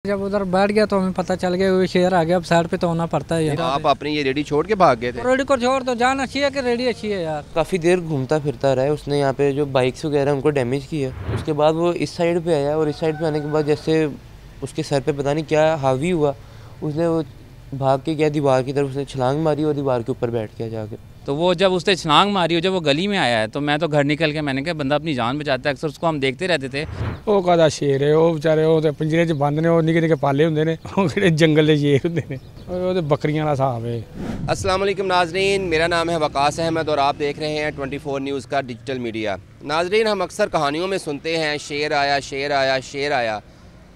जब उधर बैठ गया तो हमें पता चल गया वो शेर आ गया। अब साइड पे तो होना पड़ता है यार। तो आप अपनी ये रेडी छोड़ के भाग गए थे? रेडी को छोड़ तो जान अच्छी है कि रेडी अच्छी है यार। काफ़ी देर घूमता फिरता रहा है। उसने यहाँ पे जो बाइक्स वगैरह उनको डैमेज किया। उसके बाद वो इस साइड पे आया और इस साइड पे आने के बाद जैसे उसके सर पे पता नहीं क्या हावी हुआ, उसने वो भाग के गया दीवार की तरफ, उसने छलांग मारी और दीवार के ऊपर बैठ गया जाके। तो वो जब उसने छलांग मारी और जब वो गली में आया है तो मैं तो घर निकल के मैंने कहा बंदा अपनी जान बचाता है, अक्सर उसको हम देखते रहते थे। ਉਹ ਕਾਹਦਾ ਸ਼ੇਰ ਹੈ, ਉਹ ਵਿਚਾਰੇ ਉਹ ਤੇ ਪਿੰਜਰੇ 'ਚ ਬੰਦ ਨੇ, ਉਹ ਨਿੱਕੇ ਨਿੱਕੇ ਪਾਲੇ ਹੁੰਦੇ ਨੇ, ਉਹ ਕਿਹੜੇ ਜੰਗਲ ਦੇ ਸ਼ੇਰ ਹੁੰਦੇ ਨੇ, ਉਹ ਤੇ ਬੱਕਰੀਆਂ ਦਾ ਹਿਸਾਬ ਹੈ। अस्सलाम वालेकुम नाजरीन, मेरा नाम है वकास अहमद और आप देख रहे हैं 24 न्यूज़ का डिजिटल मीडिया। नाजरीन, हम अक्सर कहानियों में सुनते हैं शेर आया शेर आया शेर आया,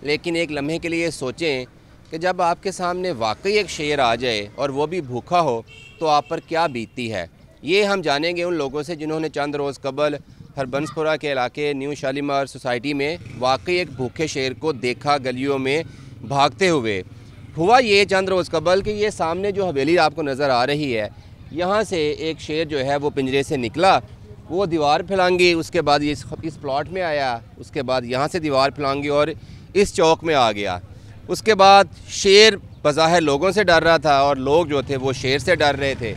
लेकिन एक लम्हे के लिए सोचें कि जब आपके सामने वाकई एक शेर आ जाए और वो भी भूखा हो तो आप पर क्या बीतती है। ये हम जानेंगे उन लोगों से जिन्होंने चंद रोज़ कबल हरबंसपुरा के इलाके न्यू शालीमार सोसाइटी में वाकई एक भूखे शेर को देखा गलियों में भागते हुए। हुआ ये चंद रोज़ कबल कि ये सामने जो हवेली आपको नज़र आ रही है, यहाँ से एक शेर जो है वो पिंजरे से निकला, वो दीवार फैलांगी, उसके बाद ये इस प्लॉट में आया, उसके बाद यहाँ से दीवार फैलांगी और इस चौक में आ गया। उसके बाद शेर बज़ाहिर लोगों से डर रहा था और लोग जो थे वो शेर से डर रहे थे।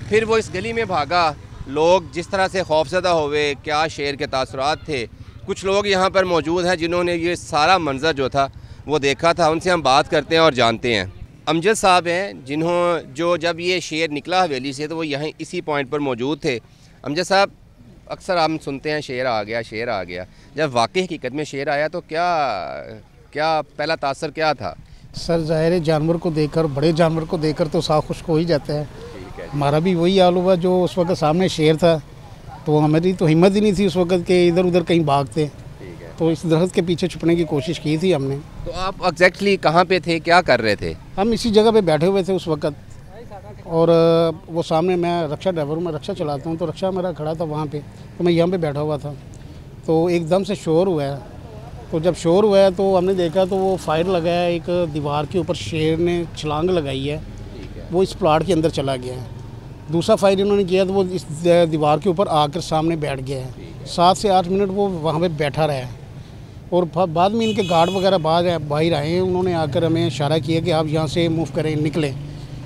फिर वो इस गली में भागा, लोग जिस तरह से खौफज़दा हुए, क्या शेर के तासुरात थे। कुछ लोग यहाँ पर मौजूद हैं जिन्होंने ये सारा मंज़र जो था वो देखा था, उनसे हम बात करते हैं और जानते हैं। अमजद साहब हैं जो जब ये शेर निकला हवेली से तो वो यहाँ इसी पॉइंट पर मौजूद थे। अमजद साहब, अक्सर हम सुनते हैं शेर आ गया शेर आ गया, जब वाकई हकीकत में शेर आया तो क्या पहला तासर क्या था? सर ज़ाहिर है जानवर को देखकर, बड़े जानवर को देखकर तो साफ खुश हो ही जाता है। हमारा भी वही हाल हुआ, जो उस वक्त सामने शेर था तो हमारी तो हिम्मत ही नहीं थी उस वक्त के इधर उधर कहीं भागते, तो इस दरख्त के पीछे छुपने की कोशिश की थी हमने। तो आप एग्जैक्टली कहाँ पे थे, क्या कर रहे थे? हम इसी जगह पे बैठे हुए थे उस वक्त, और वो सामने, मैं रक्षा ड्राइवर हूँ, मैं रक्षा चलाता हूँ, तो रक्षा मेरा खड़ा था वहाँ पे, तो मैं यहाँ पे बैठा हुआ था। तो एकदम से शोर हुआ है, तो जब शोर हुआ है तो हमने देखा तो वो फायर लगाया, एक दीवार के ऊपर शेर ने छलांग लगाई है, वो इस प्लाट के अंदर चला गया है। दूसरा फायर इन्होंने किया तो वो इस दीवार के ऊपर आकर सामने बैठ गया है। 7 से 8 मिनट वो वहाँ पे बैठा रहा है, और बाद में इनके गार्ड वगैरह बाहर आए हैं, उन्होंने आकर हमें इशारा किया कि आप यहाँ से मूव करें, निकलें।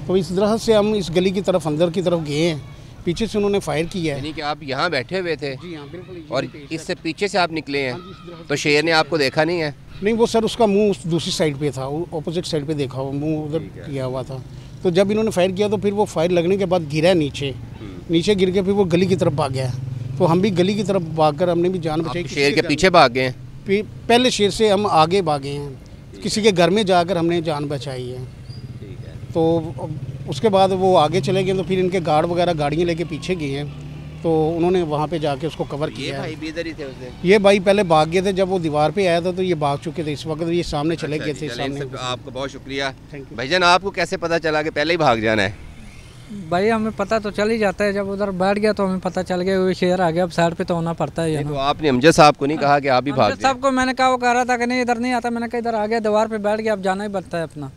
तो इस तरह से हम इस गली की तरफ, अंदर की तरफ गए हैं, पीछे से उन्होंने फायर किया है। यानी कि आप यहाँ बैठे हुए थे? जी हाँ, बिल्कुल। और इससे पीछे से आप निकले हैं, तो शेर ने आपको देखा नहीं है? नहीं, वो सर उसका मुंह दूसरी साइड पे था, ऑपोजिट साइड पे देखा, वो मुंह उधर किया हुआ था। तो जब इन्होंने फायर किया तो फिर वो फायर लगने के बाद गिरा नीचे गिर के फिर वो गली की तरफ भाग गया। तो हम भी गली की तरफ भागकर हमने भी जान बचाई। शेर के पीछे भाग गए? पहले शेर से हम आगे भागे हैं, किसी के घर में जाकर हमने जान बचाई है। तो उसके बाद वो आगे चले गए, तो फिर इनके गार्ड वगैरह गाड़ियाँ लेके पीछे गए हैं, तो उन्होंने वहाँ पे जाके उसको कवर किया। ये भाई भी इधर ही थे उस दिन? ये भाई पहले भाग गए थे, जब वो दीवार पे आया था तो ये भाग चुके थे, इस वक्त ये सामने चले गए थे। सामने आपको बहुत शुक्रिया भाईजान। आपको कैसे पता चला कि पहले ही भाग जाना है? भाई हमें पता तो चल ही जाता है, जब उधर बैठ गया तो हमें पता चल गया वो शेर आ गया। अब साइड पे तो होना पड़ता है। तो आपने अमजद साहब को नहीं कहा कि आप भी भाग जाएं? साहब को मैंने कहा, वो कह रहा था कि नहीं इधर नहीं आता। मैंने कहा इधर आ गया, दीवार पे बैठ गया, अब जाना ही पड़ता है अपना।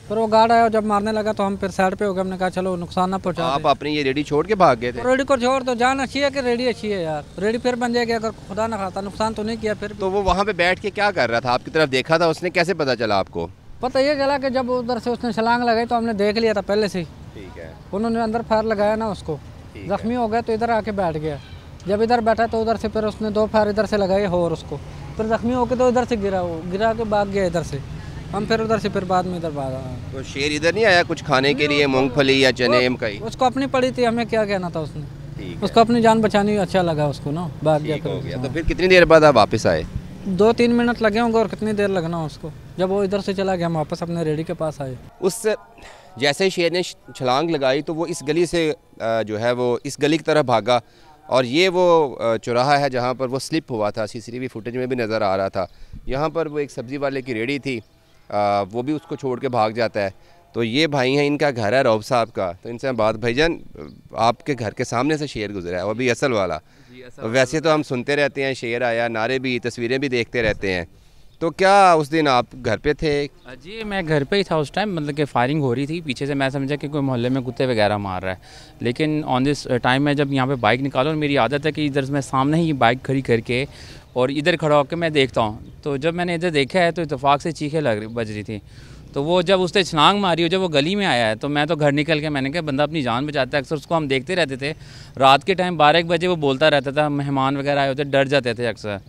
फिर वो गार्ड आया, जब मारने लगा तो हम फिर साइड पे हो गए। हमने कहा चलो नुकसान ना पहुंचा। आप अपनी ये रेडी छोड़ के भाग गए थे? रेडी को छोड़ तो जान अच्छी है कि रेडी अच्छी है यार। रेडी फिर बन जाएगी, अगर खुदा ना खाता, नुकसान तो नहीं किया। फिर तो वो वहाँ पे बैठ के क्या कर रहा था? आपकी तरफ देखा था उसने, कैसे पता चला आपको? पता ये चला कि जब उधर से उसने छलांग लगाई तो हमने देख लिया था पहले से। ठीक है। उन्होंने अंदर फायर लगाया ना, उसको जख्मी हो गया तो इधर आके बैठ गया। जब इधर बैठा तो उधर से फिर उसने 2 फायर इधर से लगाए और उसको फिर जख्मी होकर तो इधर से गिरा के भाग गया इधर से। हम फिर उधर से फिर बाद में इधर भागा। तो शेर इधर नहीं आया कुछ खाने के लिए, मूंगफली या चने मकई? उसको अपनी पड़ी थी, हमें क्या कहना था उसने। उसको अपनी जान बचानी अच्छा लगा उसको ना, भाग गया। तो फिर कितनी देर बाद आप वापस आए? 2-3 मिनट लगे होंगे, और कितनी देर लगना उसको। जब वो इधर से चला गया हम वापस अपने रेडी के पास आए। उस जैसे शेर ने छलांग लगाई तो वो इस गली से जो है वो इस गली की तरफ भागा, और ये वो चौराहा है जहाँ पर वो स्लिप हुआ था। CCTV फुटेज में भी नज़र आ रहा था। यहाँ पर वो एक सब्ज़ी वाले की रेडी थी, वो भी उसको छोड़ के भाग जाता है। तो ये भाई हैं, इनका घर है रौब साहब का। तो इनसे हम बात, भाईजान आपके घर के सामने से शेर गुजरा है, वो भी असल वाला। वैसे तो हम सुनते रहते हैं शेर आया, नारे भी, तस्वीरें भी देखते रहते हैं, तो क्या उस दिन आप घर पे थे? जी मैं घर पे ही था उस टाइम, मतलब कि फायरिंग हो रही थी पीछे से। मैं समझा कि कोई मोहल्ले में कुत्ते वगैरह मार रहा है, लेकिन ऑन दिस टाइम मैं जब यहाँ पे बाइक निकाला, और मेरी आदत है कि इधर मैं सामने ही बाइक खड़ी करके और इधर खड़ा होकर मैं देखता हूँ। तो जब मैंने इधर देखा है तो इत्तेफाक से चीखें बज रही थी। तो वो जब उसने छलांग मारी और जब वो गली में आया है तो मैं तो घर निकल के मैंने कहा बंदा अपनी जान बचाता है। अक्सर उसको हम देखते रहते थे रात के टाइम 12-1 बजे वो बोलता रहता था, मेहमान वगैरह आए होते डर जाते थे अक्सर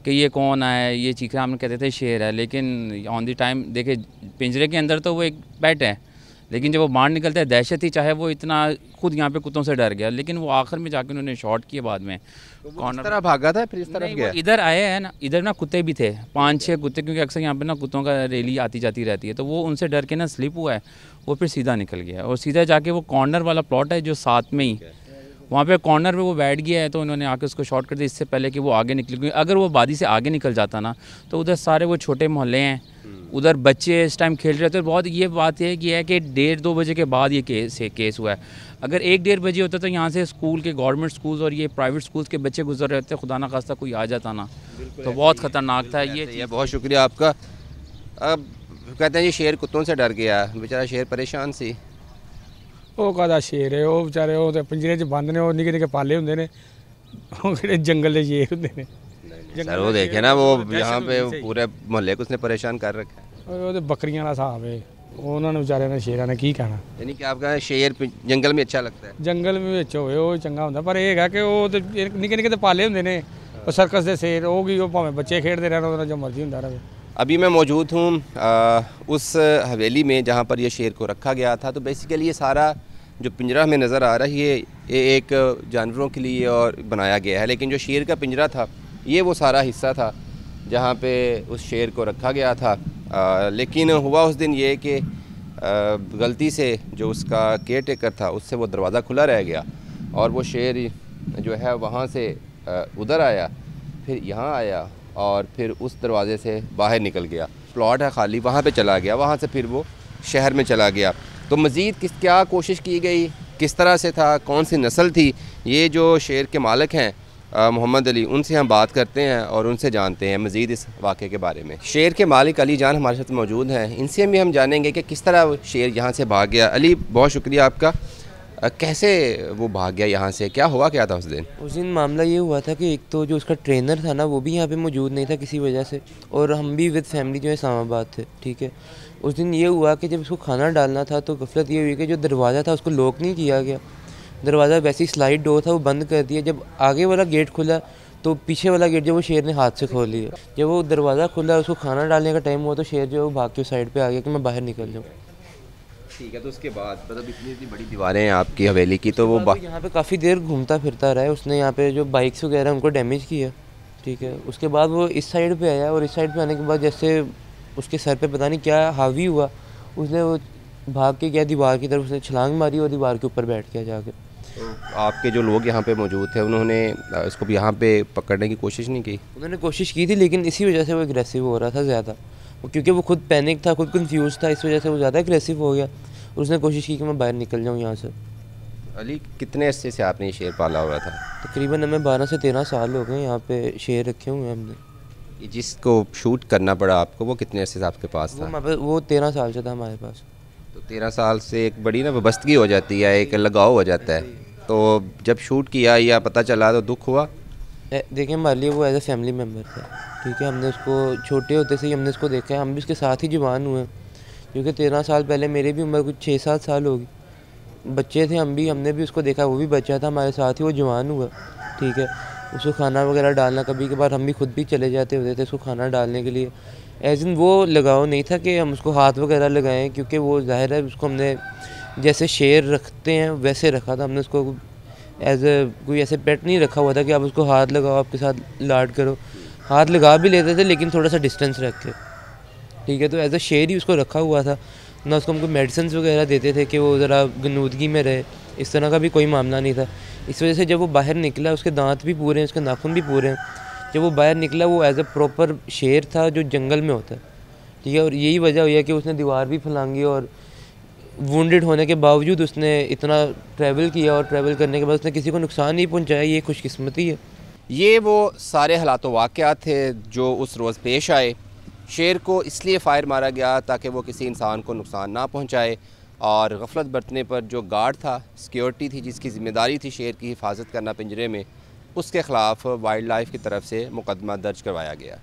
कि ये कौन आया, ये चीखें हम कहते थे शेर है। लेकिन ऑन दी टाइम देखे पिंजरे के अंदर तो वो एक पेट है, लेकिन जब वो बाहर निकलता है दहशत ही, चाहे वो इतना खुद यहाँ पे कुत्तों से डर गया, लेकिन वो आखिर में जाके उन्होंने शॉट किए बाद में। कौन तरह भागा था फिर इस तरफ गया? इधर आए हैं ना, इधर ना कुत्ते भी थे 5-6 कुत्ते, क्योंकि अक्सर यहाँ पे ना कुत्तों का रैली आती जाती रहती है। तो वो उनसे डर के ना स्लिप हुआ है, वो फिर सीधा निकल गया और सीधा जाके वो कॉर्नर वाला प्लॉट है जो साथ में ही, वहाँ पे कॉर्नर पे वो बैठ गया है। तो उन्होंने आके उसको शॉट कर दिया इससे पहले कि वो आगे निकले, क्योंकि अगर वो वादी से आगे निकल जाता ना तो उधर सारे वो छोटे मोहल्ले हैं, उधर बच्चे इस टाइम खेल रहे थे। बहुत ये बात है कि 1-1:30-2 बजे के बाद ये केस हुआ है। अगर 1-1:30 बजे होता तो यहाँ से स्कूल के गवर्नमेंट स्कूल्स और ये प्राइवेट स्कूल्स के बच्चे गुजर रहे थे, खुदा ना खास्ता कोई आ जाता ना तो बहुत ख़तरनाक था ये। बहुत शुक्रिया आपका। अब कहते हैं ये शेर कुत्तों से डर गया, बेचारा शेर परेशान सी। ਉਹ ਕਾਹਦਾ ਸ਼ੇਰ ਹੈ, ਉਹ ਵਿਚਾਰੇ ਉਹ ਤੇ ਪਿੰਜਰੇ 'ਚ ਬੰਦ ਨੇ, ਉਹ ਨਿੱਕੇ ਨਿੱਕੇ ਪਾਲੇ ਹੁੰਦੇ ਨੇ, ਉਹ ਕਿਹੜੇ ਜੰਗਲ ਦੇ ਸ਼ੇਰ ਹੁੰਦੇ ਨੇ। सर वो देखे ना, वो यहाँ पे पूरे मोहल्ले को उसने परेशान कर रखा है। ਉਹਦੇ ਬੱਕਰੀਆਂ ਵਾਲਾ ਹਿਸਾਬ ਹੈ, ਉਹਨਾਂ ਨੂੰ ਵਿਚਾਰਿਆਂ ਨੇ ਸ਼ੇਰਾਂ ਨੇ ਕੀ ਕਹਿਣਾ। यानी कि आपका शेर जंगल में अच्छा लगता है? ਜੰਗਲ ਵਿੱਚ ਹੋਵੇ ਉਹ ਚੰਗਾ ਹੁੰਦਾ, ਪਰ ਇਹ ਹੈਗਾ ਕਿ ਉਹ ਤੇ ਨਿੱਕੇ ਨਿੱਕੇ ਤੇ ਪਾਲੇ ਹੁੰਦੇ ਨੇ, ਉਹ ਸਰਕਸ ਦੇ ਸ਼ੇਰ, ਉਹ ਕੀ ਉਹ ਭਾਵੇਂ ਬੱਚੇ ਖੇਡਦੇ ਰਹਿਣ, ਉਹਦਾ ਜੋ मर्जी ਹੁੰਦਾ ਰਹੇ। अभी मैं मौजूद हूँ उस हवेली में जहाँ पर ये शेर को रखा गया था। तो बेसिकली ये सारा जो पिंजरा हमें नज़र आ रहा है ये एक जानवरों के लिए और बनाया गया है, लेकिन जो शेर का पिंजरा था ये वो सारा हिस्सा था जहाँ पे उस शेर को रखा गया था। लेकिन हुआ उस दिन ये कि गलती से जो उसका केयर टेकर था उससे वो दरवाज़ा खुला रह गया और वो शेर जो है वहाँ से उधर आया, फिर यहाँ आया और फिर उस दरवाज़े से बाहर निकल गया। प्लॉट है खाली, वहाँ पे चला गया, वहाँ से फिर वो शहर में चला गया। तो मज़ीद क्या कोशिश की गई, किस तरह से था, कौन सी नस्ल थी, ये जो शेर के मालिक हैं मोहम्मद अली, उनसे हम बात करते हैं और उनसे जानते हैं मज़ीद इस वाक़े के बारे में। शेर के मालिक अली जान हमारे साथ मौजूद हैं, इनसे भी हम जानेंगे कि किस तरह शेर यहाँ से भाग गया। अली बहुत शुक्रिया आपका। कैसे वो भाग गया यहाँ से, क्या हुआ क्या था उस दिन? उस दिन मामला ये हुआ था कि एक तो जो उसका ट्रेनर था ना वो भी यहाँ पे मौजूद नहीं था किसी वजह से, और हम भी विद फैमिली जो है इस्लामाबाद थे। ठीक है, उस दिन ये हुआ कि जब उसको खाना डालना था तो गफलत ये हुई कि जो दरवाज़ा था उसको लॉक नहीं किया गया, दरवाज़ा वैसे ही स्लाइड डोर था वो बंद कर दिया। जब आगे वाला गेट खुला तो पीछे वाला गेट जो वो शेर ने हाथ से खोल लिया। जब वो दरवाज़ा खुला उसको खाना डालने का टाइम हुआ तो शेर जो है वो भाग के साइड पर आ गया कि मैं बाहर निकल जाऊँ। ठीक है, तो उसके बाद मतलब इतनी बड़ी दीवारें हैं आपकी हवेली की, तो वो यहाँ पे काफ़ी देर घूमता फिरता रहा है। उसने यहाँ पे जो बाइक्स वगैरह उनको डैमेज किया। ठीक है, उसके बाद वो इस साइड पे आया और इस साइड पे आने के बाद जैसे उसके सर पे पता नहीं क्या हावी हुआ, उसने वो भाग के गया दीवार की तरफ, उसने छलांग मारी और दीवार के ऊपर बैठ गया जाके। तो आपके जो लोग यहाँ पे मौजूद थे उन्होंने इसको यहाँ पे पकड़ने की कोशिश नहीं की? उन्होंने कोशिश की थी, लेकिन इसी वजह से वो एग्रेसिव हो रहा था ज़्यादा, क्योंकि वो खुद पैनिक था, खुद कंफ्यूज था, इस वजह से वो ज़्यादा एग्रेसिव हो गया और उसने कोशिश की कि मैं बाहर निकल जाऊँ यहाँ से। अली कितने अरसे से आपने ये शेर पाला हुआ था? तकरीबन हमें 12 से 13 साल हो गए यहाँ पे शेर रखे हुए हैं हमने। ये जिसको शूट करना पड़ा आपको वो कितने अरसे से आपके पास था? वो 13 साल से था हमारे पास। तो 13 साल से एक बड़ी ना वाबस्तगी हो जाती है, एक लगाव हो जाता है। तो जब शूट किया या पता चला तो दुख हुआ? देखिए हमारे लिए वो एज ए फैमिली मेम्बर था। ठीक है, हमने उसको छोटे होते से ही हमने उसको देखा है, हम भी उसके साथ ही जवान हुए, क्योंकि 13 साल पहले मेरी भी उम्र कुछ 6-7 साल होगी, बच्चे थे हम भी, हमने भी उसको देखा, वो भी बच्चा था हमारे साथ ही, वो जवान हुआ। ठीक है, उसको खाना वगैरह डालना, कभी कभार हम भी खुद भी चले जाते होते थे उसको खाना डालने के लिए। एज इन वो लगाव नहीं था कि हम उसको हाथ वगैरह लगाएं, क्योंकि वो ज़ाहिर है उसको हमने जैसे शेर रखते हैं वैसे रखा था, हमने उसको एज ए कोई ऐसे पेट नहीं रखा हुआ था कि आप उसको हाथ लगाओ आपके साथ लाड करो। हाथ लगा भी लेते थे लेकिन थोड़ा सा डिस्टेंस रख के। ठीक है, तो एज ए शेर ही उसको रखा हुआ था ना, उसको हमको मेडिसिन वगैरह देते थे कि वो ज़रा गनूदगी में रहे, इस तरह का भी कोई मामला नहीं था। इस वजह से जब वो बाहर निकला उसके दांत भी पूरे हैं, उसके नाखून भी पूरे हैं, जब वो बाहर निकला वो एज ए प्रॉपर शेर था जो जंगल में होता है। ठीक है, और यही वजह हुई है कि उसने दीवार भी फलांगी और वुंडेड होने के बावजूद उसने इतना ट्रैवल किया और ट्रैवल करने के बाद उसने किसी को नुकसान नहीं पहुंचाया, ये खुशकिस्मती है। ये वो सारे हालात वाक़यात थे जो उस रोज़ पेश आए। शेर को इसलिए फ़ायर मारा गया ताकि वो किसी इंसान को नुकसान ना पहुंचाए, और गफलत बरतने पर जो गार्ड था, सिक्योरिटी थी जिसकी ज़िम्मेदारी थी शेर की हिफाजत करना पिंजरे में, उसके ख़िलाफ़ वाइल्ड लाइफ की तरफ से मुकदमा दर्ज करवाया गया।